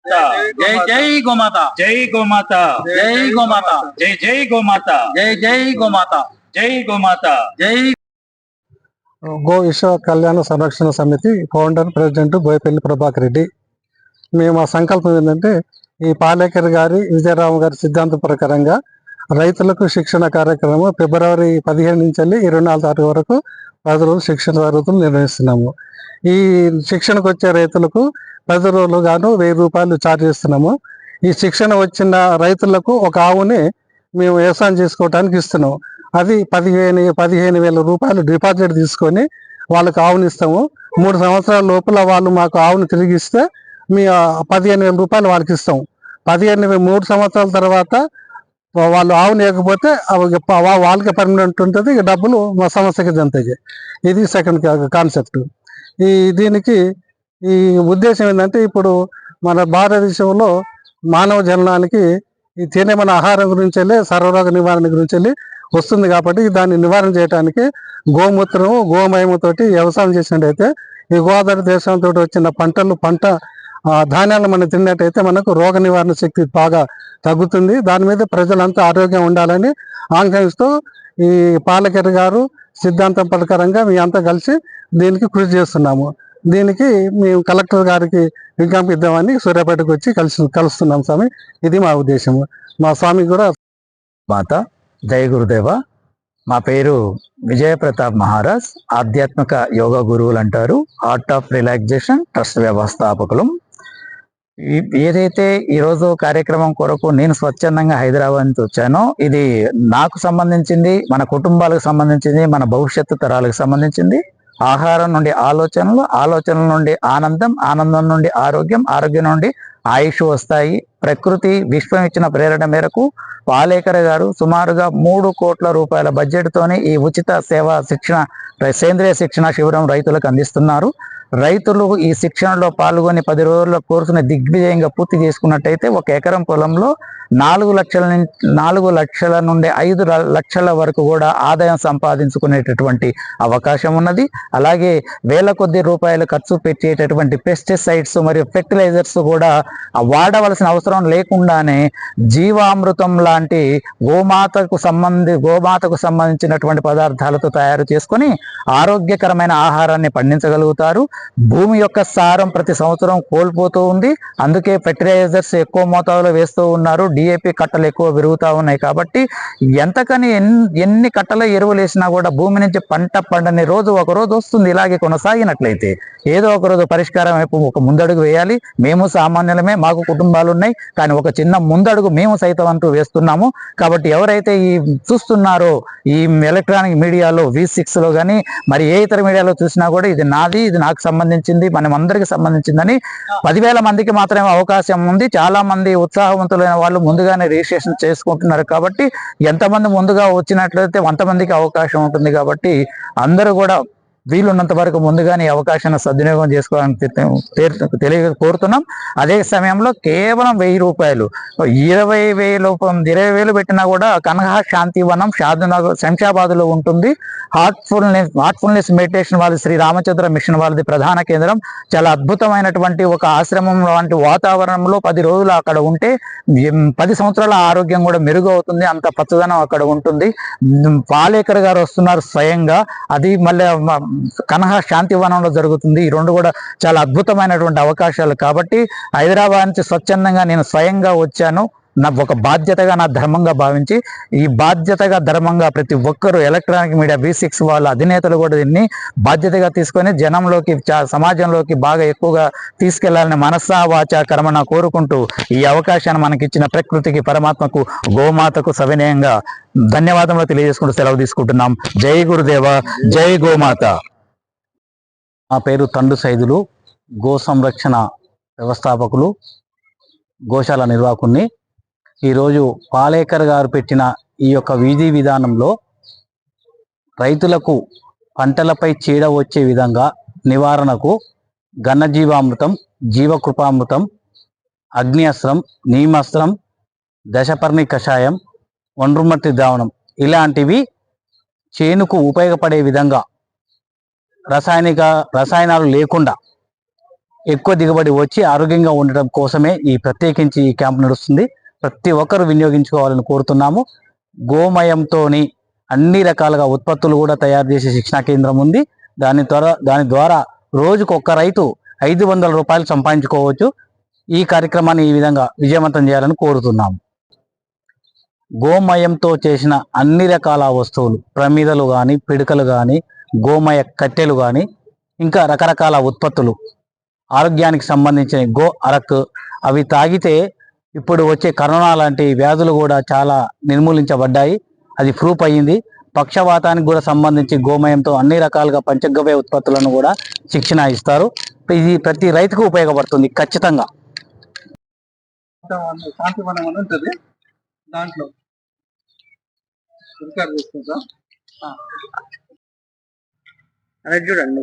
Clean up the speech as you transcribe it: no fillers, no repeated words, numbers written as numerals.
जय जय गोमाता, जय गोमाता, जय गोमाता, जय जय गोमाता, जय जय गोमाता, जय गोमाता। जय గో విశ్వ కళ్యాణ సంరక్షణ సమితి ఫౌండర్ ప్రెసిడెంట్ బోయపల్లి ప్రభాకర్ రెడ్డి. మేము ఆ సంకల్పం ఏంటంటే ఈ పాలేకర్ గారి విజయరామ గారి సిద్ధాంతం ప్రకారంగా రైతులకు శిక్షణ కార్యక్రమం ఫిబ్రవరి 15 నుంచి 24 తారీఖు వరకు 10 రోజులు శిక్షణ తరగతులు నిర్వహిస్తున్నాము. ఈ శిక్షణకు వచ్చే రైతులకు 10 రోజులు గాను 1000 రూపాయలు ఛార్జ్ చేస్తున్నాము. ఈ శిక్షణ వచ్చిన రైతులకు ఒక ఆవుని మేము వ్యవసాయం చేసుకోవడానికి ఇస్తున్నాము. అది 15,000 రూపాయలు డిపాజిట్ తీసుకొని వాళ్ళకి ఆవుని ఇస్తాము. 3 సంవత్సరాల లోపల వాళ్ళు మాకు ఆవుని తిరిగి ఇస్తే మీ 15,000 రూపాయలు వాళ్ళకి ఇస్తాము. 3 సంవత్సరాల తర్వాత వాళ్ళు ఆవుని ఇవ్వకపోతే వాళ్ళకి పర్మనెంట్ ఉంటుంది, డబ్బులు మా సంస్థకి జంతాయి. ఇది సెకండ్ కాన్సెప్ట్. దీనికి ఈ ఉద్దేశం ఏంటంటే ఇప్పుడు మన భారతదేశంలో మానవ జననానికి ఈ తినే మన ఆహారం గురించి వెళ్ళి సర్వరోగ నివారణ గురించి వెళ్ళి వస్తుంది. కాబట్టి దాన్ని నివారణ చేయడానికి గోమూత్రము గోమయముతోటి వ్యవసాయం చేసినట్టయితే ఈ గోదావరి దేశంతో వచ్చిన పంట ధాన్యాలను మనం తిన్నట్టయితే మనకు రోగ నివారణ శక్తి బాగా తగ్గుతుంది. దాని మీద ప్రజలంతా ఆరోగ్యం ఉండాలని ఆకాంక్షతో ఈ పాలేకర్ గారు సిద్ధాంతం ప్రకారంగా మీ అంతా కలిసి దీనికి కృషి చేస్తున్నాము. దీనికి మేము కలెక్టర్ గారికి విజ్ఞప్తి ఇద్దామని సూర్యాపేటకు వచ్చి కలుస్తున్నాం స్వామి. ఇది మా ఉద్దేశము. మా స్వామి కూడా మాత జయ గురుదేవ. మా పేరు విజయ ప్రతాప్ మహారాజ్, ఆధ్యాత్మిక యోగా గురువులు అంటారు. ఆర్ట్ ఆఫ్ రిలాక్సేషన్ ట్రస్ట్ వ్యవస్థాపకులు. ఏదైతే ఈరోజు కార్యక్రమం కొరకు నేను స్వచ్ఛందంగా హైదరాబాద్ నుంచి వచ్చానో ఇది నాకు సంబంధించింది, మన కుటుంబాలకు సంబంధించింది, మన భవిష్యత్తు తరాలకు సంబంధించింది. ఆహారం నుండి ఆలోచనలు, ఆలోచనల నుండి ఆనందం, ఆనందం నుండి ఆరోగ్యం, ఆరోగ్యం నుండి ఆయుష్ వస్తాయి. ప్రకృతి విశ్వం ఇచ్చిన ప్రేరణ మేరకు పాలేకర్ గారు సుమారుగా 3 కోట్ల రూపాయల బడ్జెట్ తోనే ఈ ఉచిత సేవా శిక్షణ సేంద్రియ శిక్షణ శిబిరం రైతులకు అందిస్తున్నారు. రైతులు ఈ శిక్షణలో పాల్గొని 10 రోజుల కోర్సుని దిగ్విజయంగా పూర్తి చేసుకున్నట్టయితే 1 ఎకరం పొలంలో 4 లక్షల నుండి 5 లక్షల వరకు కూడా ఆదాయం సంపాదించుకునేటటువంటి అవకాశం ఉన్నది. అలాగే వేల కొద్ది రూపాయలు ఖర్చు పెట్టేటటువంటి పెస్టిసైడ్స్ మరియు ఫెర్టిలైజర్స్ కూడా వాడవలసిన అవసరం లేకుండానే జీవామృతం లాంటి గోమాతకు సంబంధించినటువంటి పదార్థాలతో తయారు చేసుకొని ఆరోగ్యకరమైన ఆహారాన్ని పండించగలుగుతారు. భూమి యొక్క సారం ప్రతి సంవత్సరం కోల్పోతూ ఉంది. అందుకే ఫెర్టిలైజర్స్ ఎక్కువ మోతాదులో వేస్తూ ఉన్నారు. డిఏపి కట్టలు ఎక్కువ పెరుగుతూ ఉన్నాయి. కాబట్టి ఎంతకని ఎన్ని కట్టల ఎరువులు వేసినా కూడా భూమి నుంచి పంట పండని రోజు ఒక రోజు వస్తుంది. ఇలాగే కొనసాగినట్లయితే ఏదో ఒక రోజు పరిష్కారం వైపు ఒక ముందడుగు వేయాలి. మేము సామాన్యులమే, మాకు కుటుంబాలు ఉన్నాయి, కానీ ఒక చిన్న ముందడుగు మేము సైతం అంటూ వేస్తున్నాము. కాబట్టి ఎవరైతే ఈ చూస్తున్నారో ఈ ఎలక్ట్రానిక్ మీడియాలో V6లో కానీ మరి ఏ ఇతర మీడియాలో చూసినా కూడా ఇది నాది, ఇది నాకు సంబంధించింది, మనం అందరికి సంబంధించిందని 10,000 మందికి మాత్రమే అవకాశం ఉంది. చాలా మంది ఉత్సాహవంతులైన వాళ్ళు ముందుగానే రిజిస్ట్రేషన్ చేసుకుంటున్నారు. కాబట్టి ఎంతమంది ముందుగా వచ్చినట్లయితే అంతమందికి అవకాశం ఉంటుంది. కాబట్టి అందరూ కూడా వీలున్నంత వరకు ముందుగానే అవకాశాన్ని సద్వినియోగం చేసుకోవాలని కోరుతున్నాం. అదే సమయంలో కేవలం 1000 రూపాయలు 20,000 పెట్టినా కూడా కనహ శాంతివనం శంషాబాద్లో ఉంటుంది. హార్ట్ఫుల్నెస్ మెడిటేషన్ వాళ్ళది, శ్రీ రామచంద్ర మిషన్ వాళ్ళది ప్రధాన కేంద్రం. చాలా అద్భుతమైనటువంటి ఒక ఆశ్రమం లాంటి వాతావరణంలో 10 రోజులు అక్కడ ఉంటే 10 సంవత్సరాల ఆరోగ్యం కూడా మెరుగు అవుతుంది. అంత పచ్చదనం అక్కడ ఉంటుంది. పాలేకర్ గారు వస్తున్నారు స్వయంగా. అది మళ్ళీ కనహ శాంతివనంలో జరుగుతుంది. ఈ 2 కూడా చాలా అద్భుతమైనటువంటి అవకాశాలు. కాబట్టి హైదరాబాద్ నుంచి స్వచ్ఛందంగా నేను స్వయంగా వచ్చాను. నా ఒక బాధ్యతగా, నా ధర్మంగా భావించి ఈ బాధ్యతగా ధర్మంగా ప్రతి ఒక్కరూ ఎలక్ట్రానిక్ మీడియా V6 వాళ్ళ అధినేతలు కూడా దీన్ని బాధ్యతగా తీసుకొని జనంలోకి, సమాజంలోకి బాగా ఎక్కువగా తీసుకెళ్లాలని మనసా వాచా కర్మన కోరుకుంటూ ఈ అవకాశాన్ని మనకిచ్చిన ప్రకృతికి, పరమాత్మకు, గోమాతకు సవినయంగా ధన్యవాదములు తెలియజేసుకుంటూ సెలవు తీసుకుంటున్నాం. జై గురుదేవ, జై గోమాత. నా పేరు తండు సైదులు, గో సంరక్షణ వ్యవస్థాపకులు, గోశాల నిర్వాహకుని. ఈరోజు పాలేకర్ గారు పెట్టిన ఈ యొక్క విధి విధానంలో రైతులకు పంటలపై చీడ వచ్చే విధంగా నివారణకు ఘనజీవామృతం, జీవకృపామృతం, అగ్ని అస్త్రం, నీమాస్త్రం, దశపర్ణి కషాయం, ఒండ్రుమట్టి ద్రావణం ఇలాంటివి చేనుకు ఉపయోగపడే విధంగా రసాయనాలు లేకుండా ఎక్కువ దిగుబడి వచ్చి ఆరోగ్యంగా ఉండడం కోసమే ఈ ప్రత్యేకించి ఈ క్యాంప్ నడుస్తుంది. ప్రతి ఒక్కరు వినియోగించుకోవాలని కోరుతున్నాము. గోమయంతోని అన్ని రకాలుగా ఉత్పత్తులు కూడా తయారు చేసే శిక్షణా కేంద్రం ఉంది. దాని ద్వారా రోజుకు ఒక్క రైతు 500 రూపాయలు సంపాదించుకోవచ్చు. ఈ కార్యక్రమాన్ని ఈ విధంగా విజయవంతం చేయాలని కోరుతున్నాము. గోమయంతో చేసిన అన్ని రకాల వస్తువులు, ప్రమిదలు కానీ, పిడకలు కానీ, గోమయ కట్టెలు కానీ, ఇంకా రకరకాల ఉత్పత్తులు, ఆరోగ్యానికి సంబంధించిన గో అరకు, అవి తాగితే ఇప్పుడు వచ్చే కరోనా లాంటి వ్యాధులు కూడా చాలా నిర్మూలించబడ్డాయి. అది ప్రూఫ్ అయ్యింది. పక్షవాతానికి కూడా సంబంధించి గోమయంతో అన్ని రకాలుగా పంచగవ్య ఉత్పత్తులను కూడా శిక్షణ ఇస్తారు. ఇది ప్రతి రైతుకు ఉపయోగపడుతుంది ఖచ్చితంగా. శాంతివనం అని ఉంటుంది, దాంట్లో రికార్డ్ చేసుకుంటాం. అనేది చూడండి.